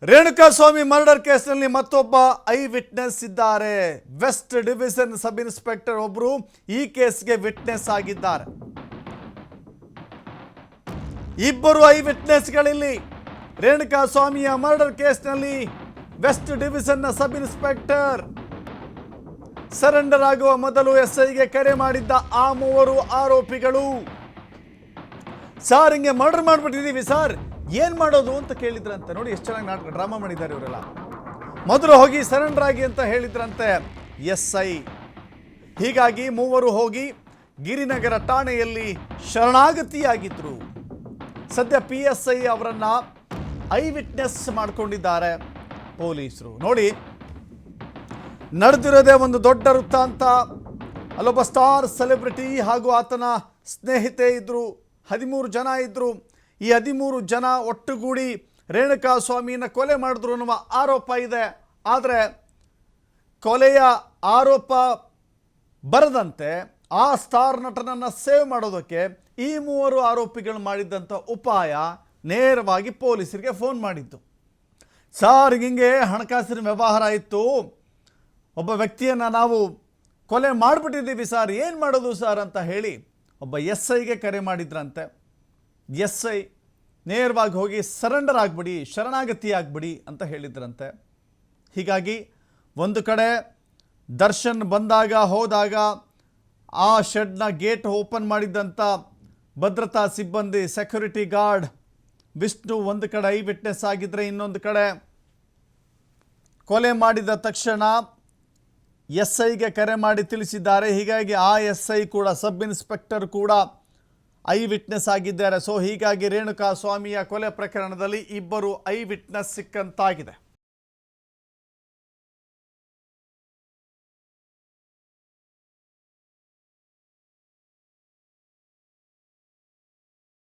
Renukaswamy murder ಕೇಸ್ನಲ್ಲಿ ಮತ್ತೊಬ್ಬ eye witness ಇದ್ದಾರೆ. ವೆಸ್ಟ್ ಡಿವಿಷನ್ ಸಬ್ ಇನ್ಸ್ಪೆಕ್ಟರ್ ಒಬ್ಬರು ಈ ಕೇಸ್ಗೆ ವಿಟ್ನೆಸ್ ಆಗಿದ್ದಾರೆ. ಇಬ್ಬರು ಐ ವಿಟ್ನೆಸ್ಗಳಲ್ಲಿ ರೇಣುಕಾಸ್ವಾಮಿಯ ಮರ್ಡರ್ ಕೇಸ್ನಲ್ಲಿ ವೆಸ್ಟ್ ಡಿವಿಷನ್ನ ಸಬ್ ಇನ್ಸ್ಪೆಕ್ಟರ್ ಸರೆಂಡರ್ ಆಗುವ ಮೊದಲು ಎಸ್ಐಗೆ ಕರೆ ಮಾಡಿದ್ದ ಆ ಮೂವರು ಆರೋಪಿಗಳು. ಸರ್, ಹಿಂಗೆ ಮರ್ಡರ್ ಮಾಡಿಬಿಟ್ಟಿದ್ದೀವಿ ಸರ್, ಏನು ಮಾಡೋದು ಅಂತ ಕೇಳಿದ್ರಂತೆ. ನೋಡಿ ಎಷ್ಟು ಚೆನ್ನಾಗಿ ನಾಟಕ ಡ್ರಾಮಾ ಮಾಡಿದ್ದಾರೆ ಇವರೆಲ್ಲ. ಮೊದಲು ಹೋಗಿ ಸರೆಂಡರ್ ಆಗಿ ಅಂತ ಹೇಳಿದ್ರಂತೆ ಎಸ್ಐ. ಹೀಗಾಗಿ ಮೂವರು ಹೋಗಿ ಗಿರಿನಗರ ಠಾಣೆಯಲ್ಲಿ ಶರಣಾಗತಿಯಾಗಿದ್ರು. ಸದ್ಯ PSI ಅವರನ್ನ ಐ ವಿಟ್ನೆಸ್ ಮಾಡಿಕೊಂಡಿದ್ದಾರೆ ಪೊಲೀಸರು. ನೋಡಿ, ನಡೆದಿರೋದೇ ಒಂದು ದೊಡ್ಡ ವೃತ್ತಾಂತ. ಅಲ್ಲೊಬ್ಬ ಸ್ಟಾರ್ ಸೆಲೆಬ್ರಿಟಿ ಹಾಗೂ ಆತನ ಸ್ನೇಹಿತೆ ಇದ್ದರು. 13 ಜನ ಇದ್ದರು. ಈ 13 ಜನ ಒಟ್ಟುಗೂಡಿ ರೇಣುಕಾಸ್ವಾಮಿಯನ್ನು ಕೊಲೆ ಮಾಡಿದ್ರು ಅನ್ನುವ ಆರೋಪ ಇದೆ. ಆದರೆ ಕೊಲೆಯ ಆರೋಪ ಬರದಂತೆ ಆ ಸ್ಟಾರ್ ನಟನನ್ನು ಸೇವ್ ಮಾಡೋದಕ್ಕೆ ಈ ಮೂವರು ಆರೋಪಿಗಳು ಮಾಡಿದ್ದಂಥ ಉಪಾಯ ನೇರವಾಗಿ ಪೊಲೀಸರಿಗೆ ಫೋನ್ ಮಾಡಿದ್ದು. ಸರ್, ಹಿಂಗೆ ಹಣಕಾಸಿನ ವ್ಯವಹಾರ ಇತ್ತು, ಒಬ್ಬ ವ್ಯಕ್ತಿಯನ್ನು ನಾವು ಕೊಲೆ ಮಾಡಿಬಿಟ್ಟಿದ್ದೀವಿ ಸರ್, ಏನು ಮಾಡೋದು ಸರ್ ಅಂತ ಹೇಳಿ ಒಬ್ಬ SIಗೆ ಕರೆ ಮಾಡಿದ್ರಂತೆ. SI ನೇರವಾಗಿ ಹೋಗಿ ಸರೆಂಡರ್ ಆಗಿಬಿಡಿ, ಶರಣಾಗತಿ ಆಗಿಬಿಡಿ ಅಂತ ಹೇಳಿದ್ರಂತೆ. ಹೀಗಾಗಿ ಒಂದು ಕಡೆ ದರ್ಶನ್ ಹೋದಾಗ ಆ ಶೆಡ್ನ ಗೇಟ್ ಓಪನ್ ಮಾಡಿದ್ದಂಥ ಭದ್ರತಾ ಸಿಬ್ಬಂದಿ, ಸೆಕ್ಯೂರಿಟಿ ಗಾರ್ಡ್ ವಿಷ್ಣು ಒಂದು ಕಡೆ ಐ ವಿಟ್ನೆಸ್ ಆಗಿದ್ದರೆ, ಇನ್ನೊಂದು ಕಡೆ ಕೊಲೆ ಮಾಡಿದ ತಕ್ಷಣ SIಗೆ ಕರೆ ಮಾಡಿ ತಿಳಿಸಿದ್ದಾರೆ. ಹೀಗಾಗಿ ಆ SI ಕೂಡ, ಸಬ್ ಇನ್ಸ್ಪೆಕ್ಟರ್ ಕೂಡ ಐ ವಿಟ್ನೆಸ್ ಆಗಿದ್ದಾರೆ. ಸೊ ಹೀಗಾಗಿ ರೇಣುಕಾಸ್ವಾಮಿಯ ಕೊಲೆ ಪ್ರಕರಣದಲ್ಲಿ ಇಬ್ಬರು ಐ ವಿಟ್ನೆಸ್ ಸಿಕ್ಕಂತಾಗಿದೆ.